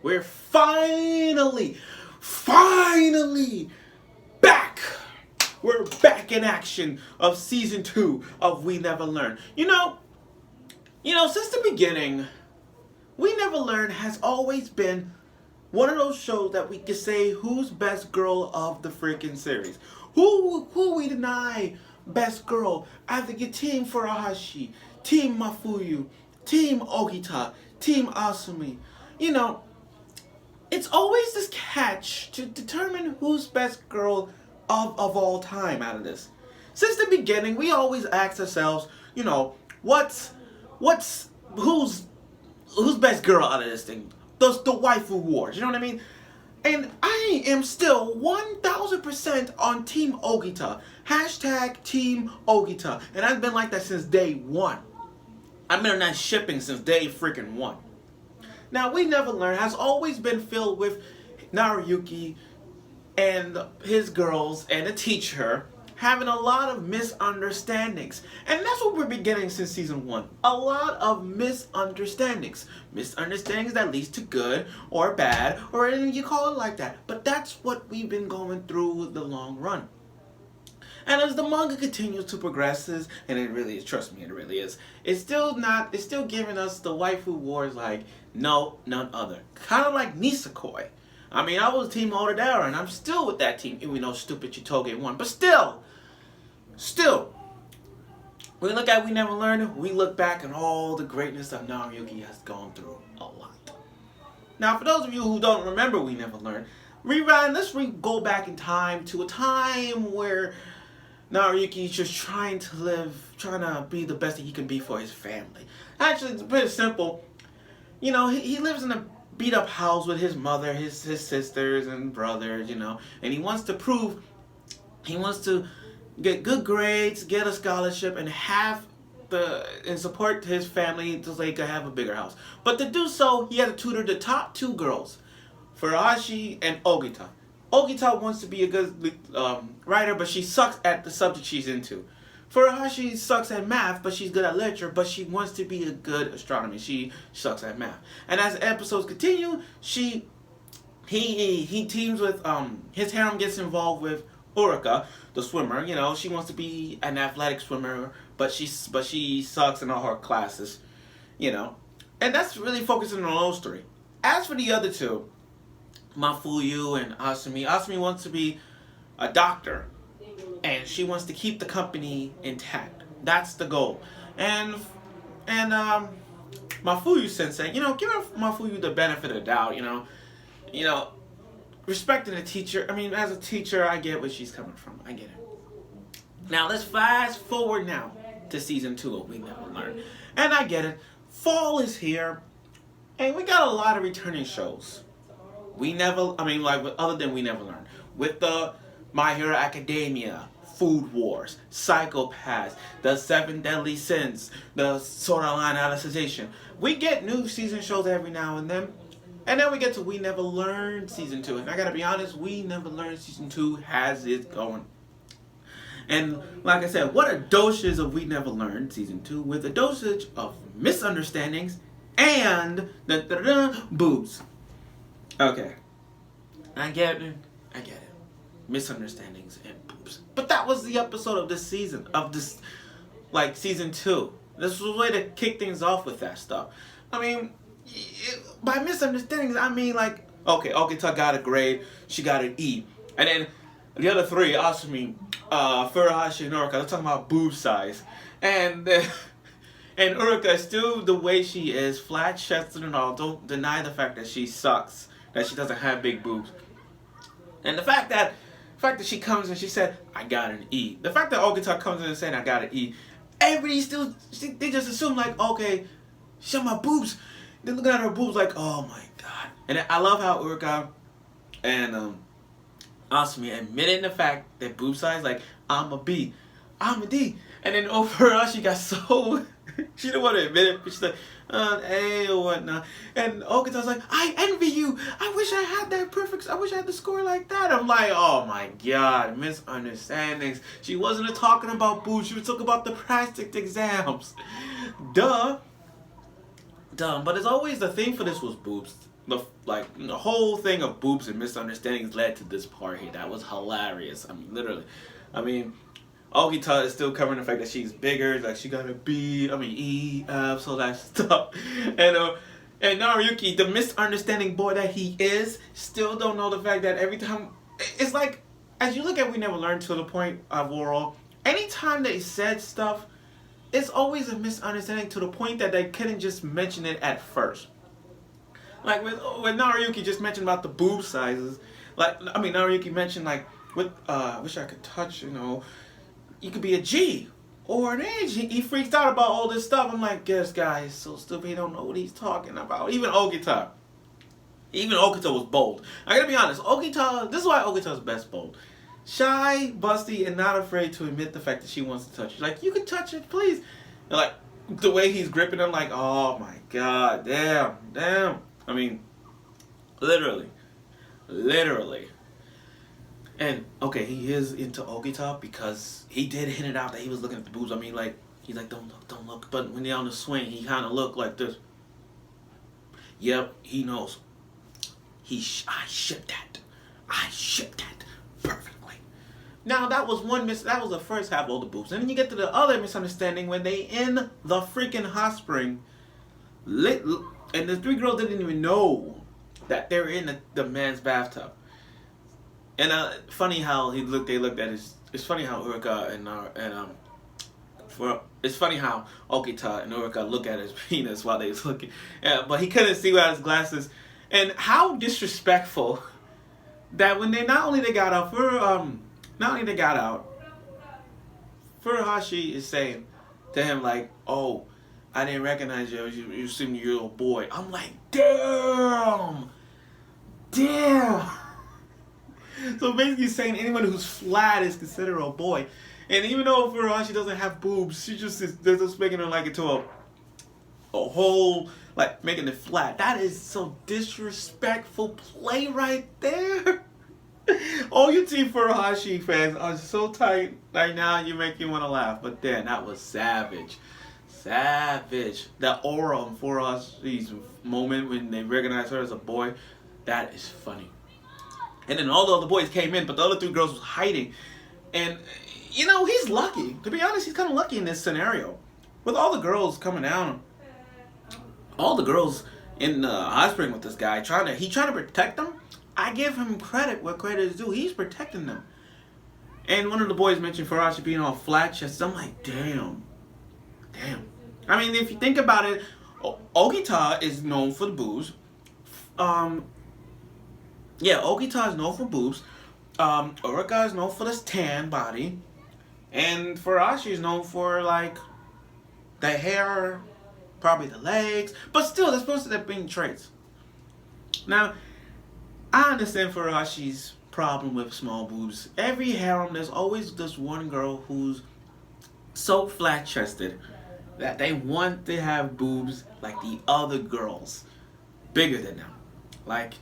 We're finally back. We're back in action of season 2 of We Never Learn. Since the beginning, We Never Learn has always been one of those shows that we can say who's best girl of the freaking series. Who we deny best girl? Either your team Furuhashi, team Mafuyu, team Ogita, team Asumi. It's always this catch to determine who's best girl of all time out of this. Since the beginning, we always ask ourselves, what's who's best girl out of this thing? The waifu wars, you know what I mean? And I am still 1000% on Team Ogita. Hashtag Team Ogita. And I've been like that since day one. I've been on that shipping since day freaking one. Now, We Never Learn has always been filled with Naruyuki and his girls and the teacher having a lot of misunderstandings. And that's what we're beginning since season 1. A lot of misunderstandings. Misunderstandings that leads to good or bad or anything you call it like that. But that's what we've been going through the long run. And as the manga continues to progress, and it really is, trust me, it really is, it's still giving us the waifu wars like none other. Kind of like Nisekoi. I mean, I was Team Odadera, and I'm still with that team, even though stupid Chitoge won. But still, when we look at We Never Learned, we look back at all the greatness that Naruyuki has gone through a lot. Now, for those of you who don't remember We Never Learned, let's go back in time to a time where Naruyuki is just trying to be the best that he can be for his family. Actually, it's pretty simple. He lives in a beat up house with his mother, his sisters and brothers, and he wants to get good grades, get a scholarship, and support his family so they could have a bigger house. But to do so, he had to tutor the top 2 girls, Furuhashi and Ogita. Ogita wants to be a good writer, but she sucks at the subject she's into. Furuhashi sucks at math, but she's good at literature, but she wants to be a good astronomer. She sucks at math. And as the episodes continue, he teams with his harem gets involved with Uruka, the swimmer. She wants to be an athletic swimmer, but she sucks in all her classes. And that's really focusing on those 3. As for the other 2, Mafuyu and Asumi wants to be a doctor, and she wants to keep the company intact. That's the goal. And Mafuyu sensei, give Mafuyu the benefit of the doubt. Respecting the teacher. I mean, as a teacher, I get where she's coming from. I get it. Now let's fast forward now to season 2 of We Never Learn, and I get it. Fall is here, and we got a lot of returning shows. Other than We Never Learn. With the My Hero Academia, Food Wars, Psychopaths, the 7 Deadly Sins, the Sword Art Online Alicization. We get new season shows every now and then. And then we get to We Never Learn season 2. And I gotta be honest, We Never Learn season 2 has it going. And like I said, what a dosage of We Never Learn season 2 with a dosage of misunderstandings and boobs. Okay. I get it. Misunderstandings and boobs. But that was the episode of this season, season 2. This was a way to kick things off with that stuff. I mean, by misunderstandings, I mean Ogita got a grade, she got an E. And then the other 3, Asumi, Furuhashi, and Uruka, they're talking about boob size. And Uruka is still the way she is, flat-chested and all. Don't deny the fact that she sucks, that she doesn't have big boobs. And the fact that she comes and she said, I got an E. The fact that Ogita comes in and saying, I got an E. Everybody they just assume okay, show my boobs. They're looking at her boobs like, oh my god. And I love how Uruka and Asumi admitted the fact that boob size, I'm a B, I'm a D. And then overall she got so, she didn't want to admit it, but she's like, A or whatnot. And Ogita's like, I envy you. I wish I had that perfect, I wish I had the score like that. I'm like, oh my god, misunderstandings. She wasn't talking about boobs, she was talking about the practice exams. Duh. But as always, the theme for this was boobs. the whole thing of boobs and misunderstandings led to this part here. That was hilarious. I mean, literally. I mean, Ogita is still covering the fact that she's bigger, like she got a B, I mean E, F, so that stuff. And Naruyuki, the misunderstanding boy that he is, still don't know the fact that every time it's like, as you look at We Never Learned to the point of oral, anytime they said stuff, it's always a misunderstanding to the point that they couldn't just mention it at first. Like with Naruyuki just mentioned about the boob sizes. Like, I mean, Naruyuki mentioned like with wish I could touch, you know, you could be a G or an H. He freaks out about all this stuff. I'm like, this guy is so stupid. He don't know what he's talking about. Even Ogita was bold. I gotta be honest. This is why Ogita's best bold. Shy, busty, and not afraid to admit the fact that she wants to touch you. Like, you can touch it, please. And like the way he's gripping him, like, oh my god, damn. I mean, literally. And okay, he is into Ogita because he did hint it out that he was looking at the boobs. I mean, like, he's like, don't look. But when they're on the swing, he kind of looked like this. Yep, he knows. I shipped that perfectly. Now that was that was the first half of all the boobs. And then you get to the other misunderstanding when they in the freaking hot spring, and the three girls didn't even know that they're in the man's bathtub. And funny how they looked at his. It's funny how Urika it's funny how Okita and Urika look at his penis while they was looking. Yeah, but he couldn't see without his glasses. And how disrespectful that when they not only they got out, Furuhashi is saying to him like, "Oh, I didn't recognize you. You seem you're a little boy." I'm like, damn. So basically saying anyone who's flat is considered a boy. And even though Furuhashi doesn't have boobs, they're just making her like into a whole, like making it flat. That is so disrespectful play right there. All you Team Furuhashi fans are so tight right now, you make me want to laugh. But then that was savage. That aura in Furuhashi's moment when they recognize her as a boy, that is funny. And then all the other boys came in, but the other three girls was hiding. And, you know, he's lucky. To be honest, he's kind of lucky in this scenario. With all the girls coming down, all the girls in the hot spring with this guy, trying to protect them. I give him credit where credit is due. He's protecting them. And one of the boys mentioned Furuhashi being all flat chest. I'm like, damn. I mean, if you think about it, Ogita is known for the boobs. Ogita is known for boobs. Urika is known for this tan body. And Furuhashi is known for, like, the hair, probably the legs. But still, they're supposed to be traits. Now, I understand Furuhashi's problem with small boobs. Every harem, there's always this one girl who's so flat-chested that they want to have boobs like the other girls, bigger than them. Like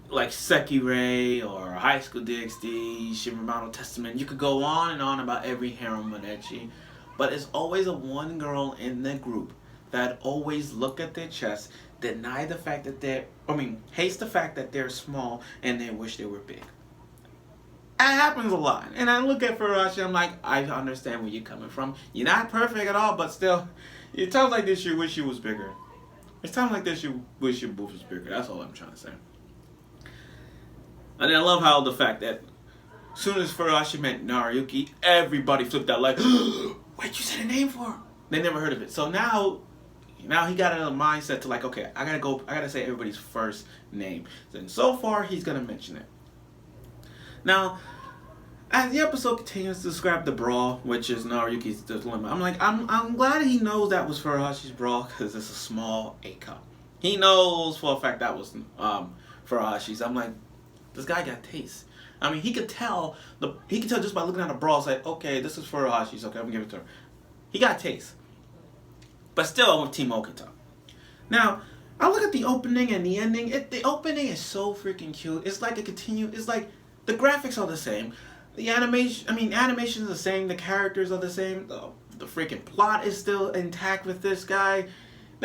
Sekirei or High School DxD, Shimamaro Testament. You could go on and on about every harem Monechi, but it's always a one girl in the group that always look at their chest, deny the fact that hates the fact that they're small and they wish they were big. That happens a lot. And I look at Furuhashi, I'm like, I understand where you're coming from. You're not perfect at all, but still, it times like this you wish you was bigger. It's times like this you wish your boobs was bigger. That's all I'm trying to say. And I love how the fact that as soon as Furuhashi met Naruyuki, everybody flipped out like, wait, you said a name for her? They never heard of it. So now he got in a mindset to like, okay, I gotta say everybody's first name. And so far, he's gonna mention it. Now, as the episode continues to describe the bra, which is Naruyuki's dilemma, I'm like, I'm glad he knows that was Furuhashi's bra because it's a small A cup. He knows for a fact that was Furuhashi's. I'm like, this guy got taste. I mean, he could tell just by looking at the bra, it's like, okay, this is Furuhashi's. Okay, I'm gonna give it to her. He got taste. But still, I'm with Team Okita. Now, I look at the opening and the ending. The opening is so freaking cute. It's like it's like the graphics are the same. The animation is the same. The characters are the same. The freaking plot is still intact with this guy.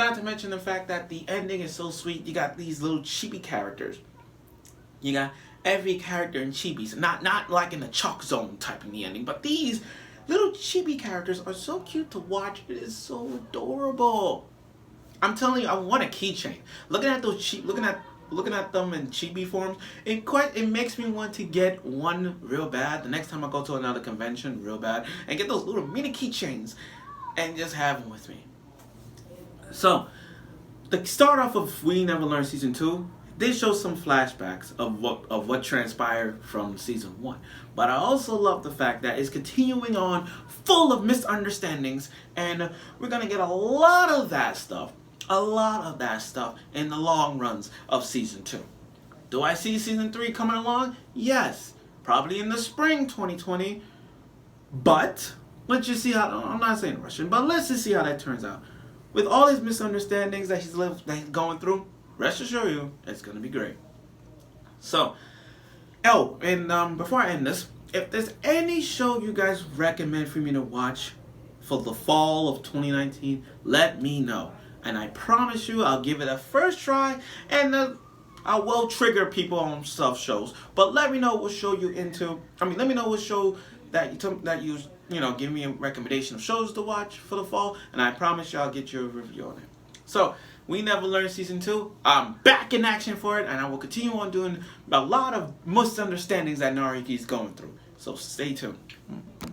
Not to mention the fact that the ending is so sweet. You got these little chibi characters. You got every character in chibis, not like in the chalk zone type in the ending, but these little chibi characters are so cute to watch. It is so adorable. I'm telling you, I want a keychain. Looking at those looking at them in chibi forms, it makes me want to get one real bad. The next time I go to another convention, real bad, and get those little mini keychains, and just have them with me. So, the start off of We Never Learn Season 2, they show some flashbacks of what transpired from Season 1. But I also love the fact that it's continuing on full of misunderstandings, and we're going to get a lot of that stuff in the long runs of Season 2. Do I see Season 3 coming along? Yes. Probably in the spring 2020. But, let's just see how, I'm not saying Russian, but let's just see how that turns out. With all these misunderstandings that he's going through, rest assured you, it's going to be great. So, and before I end this, if there's any show you guys recommend for me to watch for the fall of 2019, let me know. And I promise you, I'll give it a first try, and I will trigger people on stuff shows. But let me know what show you're into. Let me know what show that you give me a recommendation of shows to watch for the fall, and I promise you I'll get you a review on it. So, We Never Learn Season 2, I'm back in action for it, and I will continue on doing a lot of misunderstandings that Naruki's going through. So stay tuned.